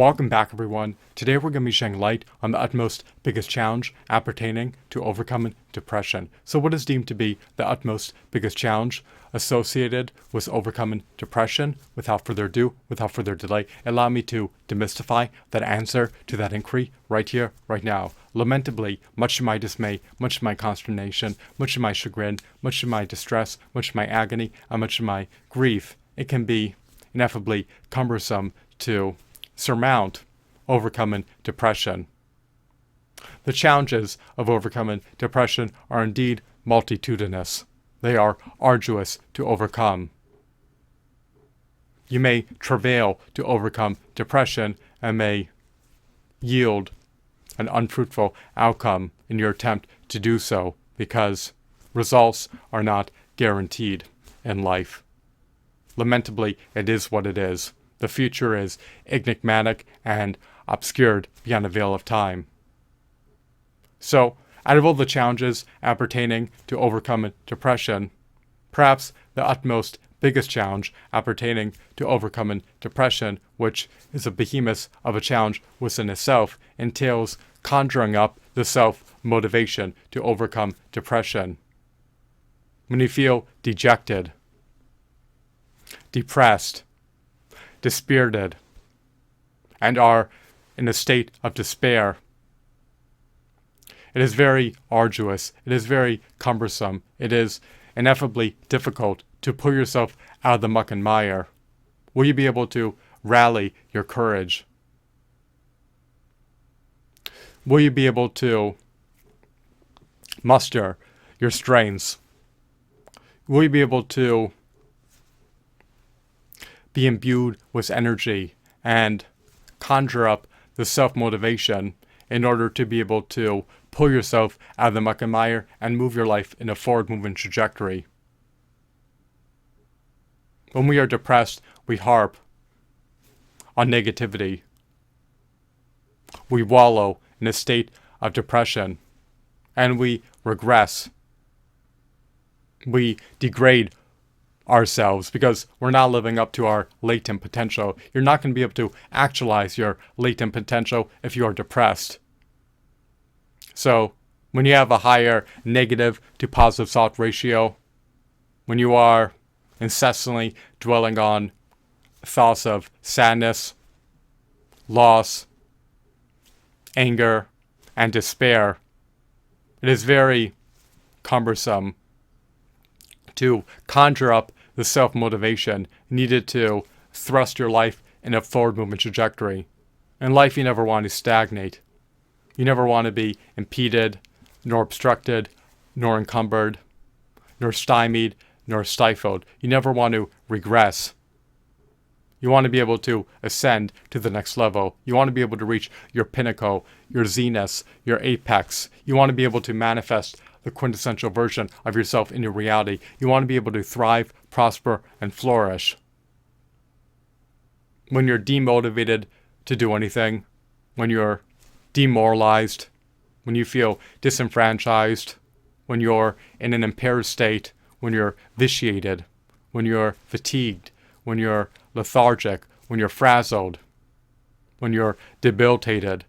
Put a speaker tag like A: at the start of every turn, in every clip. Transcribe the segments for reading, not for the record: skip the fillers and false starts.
A: Welcome back, everyone. Today we're going to be shedding light on the utmost biggest challenge appertaining to overcoming depression. So what is deemed to be the utmost biggest challenge associated with overcoming depression? Without further ado, without further delay, allow me to demystify that answer to that inquiry right here, right now. Lamentably, much to my dismay, much to my consternation, much to my chagrin, much to my distress, much to my agony, and much to my grief, it can be ineffably cumbersome to surmount overcoming depression. The challenges of overcoming depression are indeed multitudinous. They are arduous to overcome. You may travail to overcome depression and may yield an unfruitful outcome in your attempt to do so because results are not guaranteed in life. Lamentably, it is what it is. The future is enigmatic and obscured beyond a veil of time. So, out of all the challenges appertaining to overcoming depression, perhaps the utmost biggest challenge appertaining to overcoming depression, which is a behemoth of a challenge within itself, entails conjuring up the self-motivation to overcome depression. When you feel dejected, depressed, dispirited, and are in a state of despair, it is very arduous, it is very cumbersome, it is ineffably difficult to pull yourself out of the muck and mire. Will you be able to rally your courage? Will you be able to muster your strengths? Will you be able to be imbued with energy and conjure up the self-motivation in order to be able to pull yourself out of the muck and mire and move your life in a forward-moving trajectory? When we are depressed, we harp on negativity. We wallow in a state of depression, and we regress. We degrade ourselves because we're not living up to our latent potential. You're not going to be able to actualize your latent potential if you are depressed. So, when you have a higher negative to positive thought ratio, when you are incessantly dwelling on thoughts of sadness, loss, anger, and despair, it is very cumbersome to conjure up the self-motivation needed to thrust your life in a forward-movement trajectory. In life, you never want to stagnate. You never want to be impeded, nor obstructed, nor encumbered, nor stymied, nor stifled. You never want to regress. You want to be able to ascend to the next level. You want to be able to reach your pinnacle, your zenith, your apex. You want to be able to manifest the quintessential version of yourself in your reality. You want to be able to thrive, prosper, and flourish. When you're demotivated to do anything, when you're demoralized, when you feel disenfranchised, when you're in an impaired state, when you're vitiated, when you're fatigued, when you're lethargic, when you're frazzled, when you're debilitated,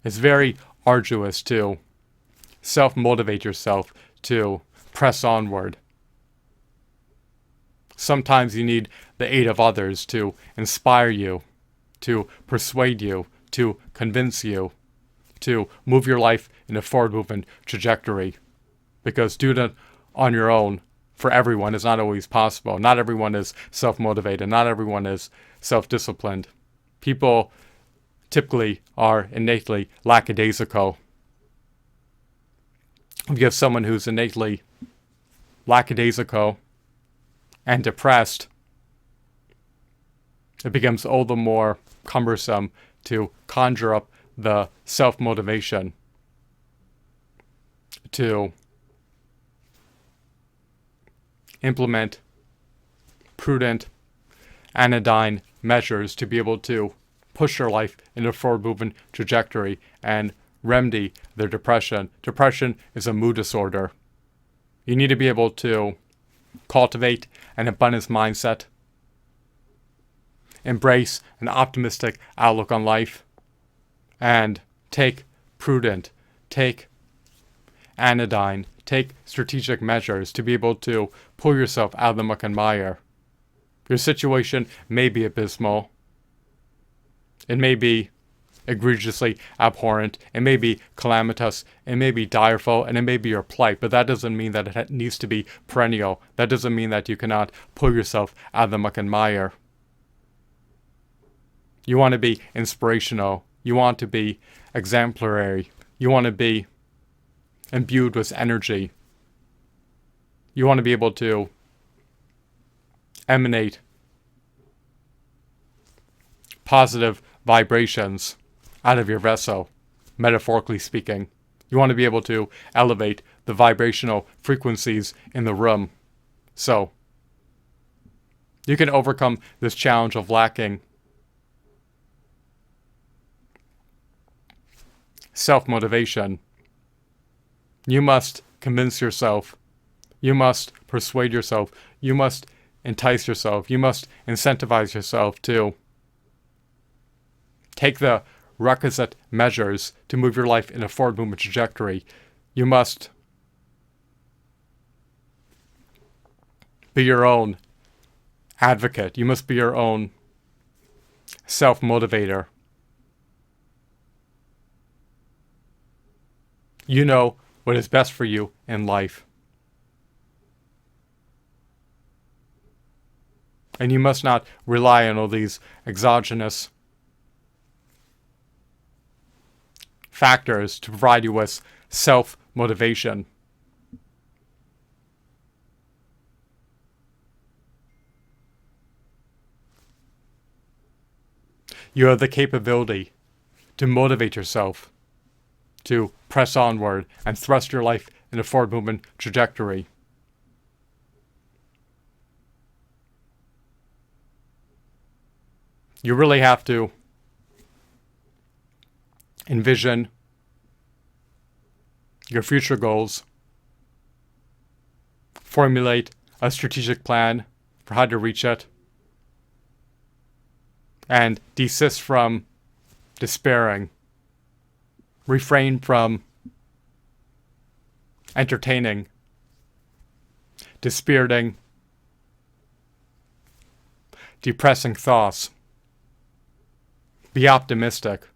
A: it's very arduous to self-motivate yourself to press onward. Sometimes you need the aid of others to inspire you, to persuade you, to convince you, to move your life in a forward-moving trajectory. Because doing it on your own for everyone is not always possible. Not everyone is self-motivated. Not everyone is self-disciplined. People typically are innately lackadaisical. If you have someone who's innately lackadaisical and depressed, it becomes all the more cumbersome to conjure up the self-motivation to implement prudent, anodyne measures to be able to push your life in a forward-moving trajectory and remedy their depression. Depression is a mood disorder. You need to be able to cultivate an abundance mindset embrace an optimistic outlook on life, and take prudent, take anodyne, take strategic measures to be able to pull yourself out of the muck and mire. Your situation may be abysmal. It may be egregiously abhorrent. It may be calamitous. It may be direful, and it may be your plight, but that doesn't mean that it needs to be perennial. That doesn't mean that you cannot pull yourself out of the muck and mire. You want to be inspirational. You want to be exemplary. You want to be imbued with energy. You want to be able to emanate positive vibrations out of your vessel, metaphorically speaking. You want to be able to elevate the vibrational frequencies in the room. So, you can overcome this challenge of lacking self-motivation. You must convince yourself. You must persuade yourself. You must entice yourself. You must incentivize yourself to take the requisite measures to move your life in a forward movement trajectory. You must be your own advocate. You must be your own self-motivator. You know what is best for you in life. And you must not rely on all these exogenous factors to provide you with self-motivation. You have the capability to motivate yourself, to press onward and thrust your life in a forward movement trajectory. You really have to envision your future goals, formulate a strategic plan for how to reach it, and desist from despairing. Refrain from entertaining dispiriting, depressing thoughts. Be optimistic.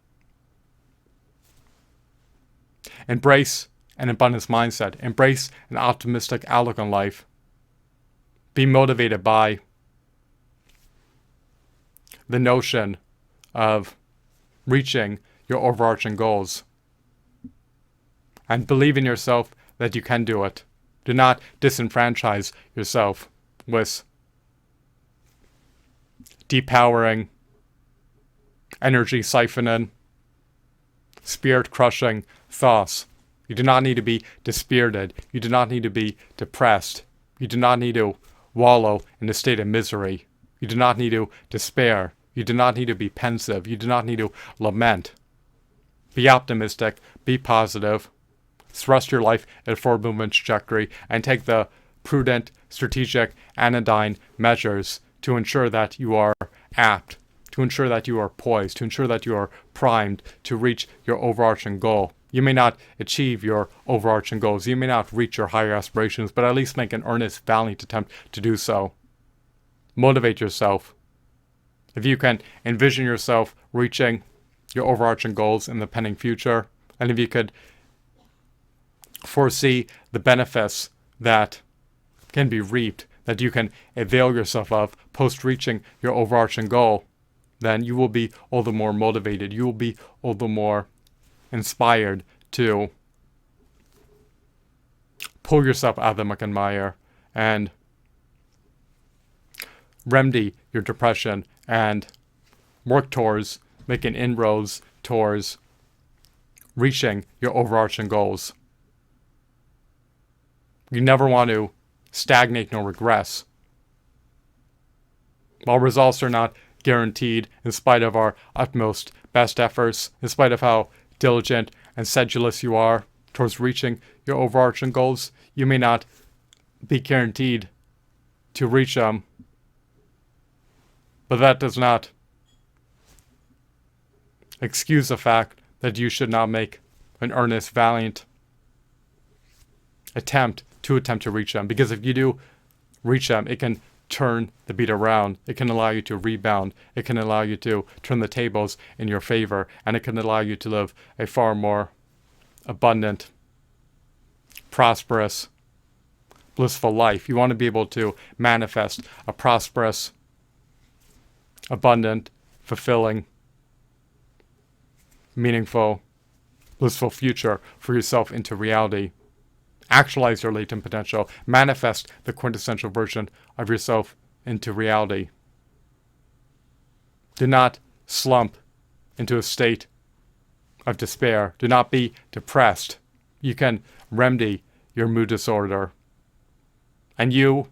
A: Embrace an abundance mindset. Embrace an optimistic outlook on life. Be motivated by the notion of reaching your overarching goals. And believe in yourself that you can do it. Do not disenfranchise yourself with depowering, energy siphoning, spirit crushing thoughts. You do not need to be dispirited. You do not need to be depressed. You do not need to wallow in a state of misery. You do not need to despair. You do not need to be pensive. You do not need to lament. Be optimistic. Be positive. Thrust your life in a forward movement trajectory and take the prudent, strategic, anodyne measures to ensure that you are apt, to ensure that you are poised, to ensure that you are primed to reach your overarching goal. You may not achieve your overarching goals. You may not reach your higher aspirations, but at least make an earnest, valiant attempt to do so. Motivate yourself. If you can envision yourself reaching your overarching goals in the pending future, and if you could foresee the benefits that can be reaped, that you can avail yourself of post reaching your overarching goal, then you will be all the more motivated. You will be all the more inspired to pull yourself out of the muck and mire and remedy your depression and work towards making inroads towards reaching your overarching goals. You never want to stagnate nor regress. While results are not guaranteed, in spite of our utmost best efforts, in spite of how diligent and sedulous you are towards reaching your overarching goals, you may not be guaranteed to reach them. But that does not excuse the fact that you should not make an earnest, valiant attempt to reach them. Because if you do reach them, it can turn the beat around. It can allow you to rebound. It can allow you to turn the tables in your favor. And it can allow you to live a far more abundant, prosperous, blissful life. You want to be able to manifest a prosperous, abundant, fulfilling, meaningful, blissful future for yourself into reality. Actualize your latent potential. Manifest the quintessential version of yourself into reality. Do not slump into a state of despair. Do not be depressed. You can remedy your mood disorder. And you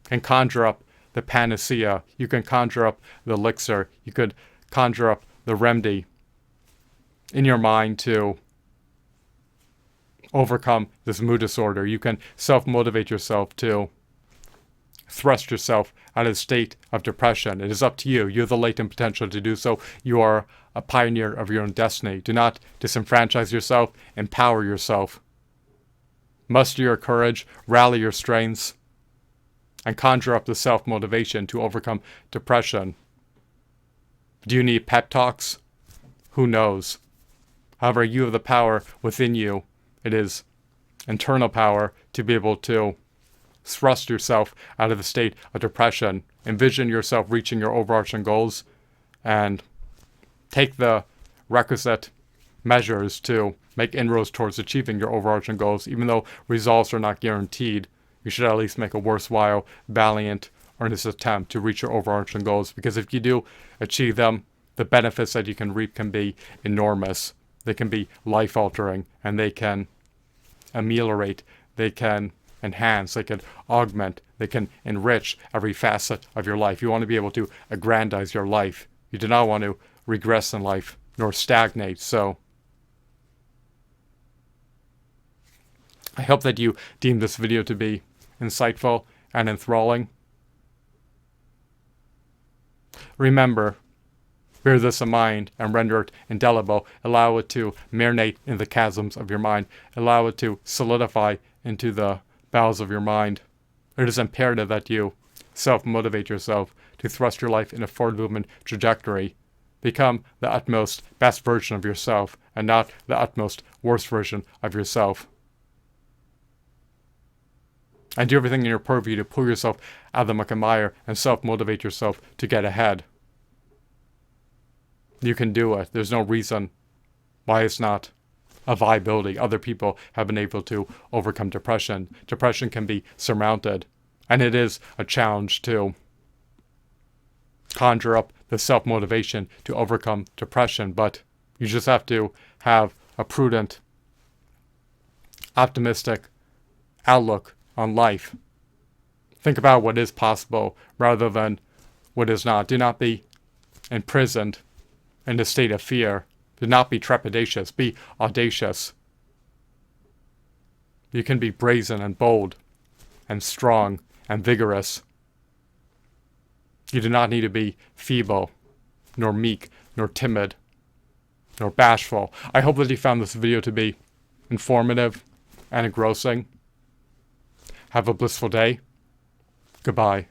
A: can conjure up the panacea. You can conjure up the elixir. You could conjure up the remedy in your mind to overcome this mood disorder. You can self-motivate yourself to thrust yourself out of a state of depression. It is up to you. You have the latent potential to do so. You are a pioneer of your own destiny. Do not disenfranchise yourself. Empower yourself. Muster your courage. Rally your strengths. And conjure up the self-motivation to overcome depression. Do you need pep talks? Who knows? However, you have the power within you. It is internal power to be able to thrust yourself out of the state of depression. Envision yourself reaching your overarching goals and take the requisite measures to make inroads towards achieving your overarching goals. Even though results are not guaranteed, you should at least make a worthwhile, valiant, earnest attempt to reach your overarching goals. Because if you do achieve them, the benefits that you can reap can be enormous. They can be life-altering, and they can ameliorate, they can enhance, they can augment, they can enrich every facet of your life. You want to be able to aggrandize your life. You do not want to regress in life, nor stagnate. So I hope that you deem this video to be insightful and enthralling. Remember, bear this in mind and render it indelible. Allow it to marinate in the chasms of your mind. Allow it to solidify into the bowels of your mind. It is imperative that you self-motivate yourself to thrust your life in a forward movement trajectory. Become the utmost best version of yourself and not the utmost worst version of yourself. And do everything in your purview to pull yourself out of the muck and mire and self-motivate yourself to get ahead. You can do it. There's no reason why it's not a viability. Other people have been able to overcome depression. Depression can be surmounted. And it is a challenge to conjure up the self-motivation to overcome depression. But you just have to have a prudent, optimistic outlook on life. Think about what is possible rather than what is not. Do not be imprisoned in a state of fear. Do not be trepidatious. Be audacious. You can be brazen and bold and strong and vigorous. You do not need to be feeble, nor meek, nor timid, nor bashful. I hope that you found this video to be informative and engrossing. Have a blissful day. Goodbye.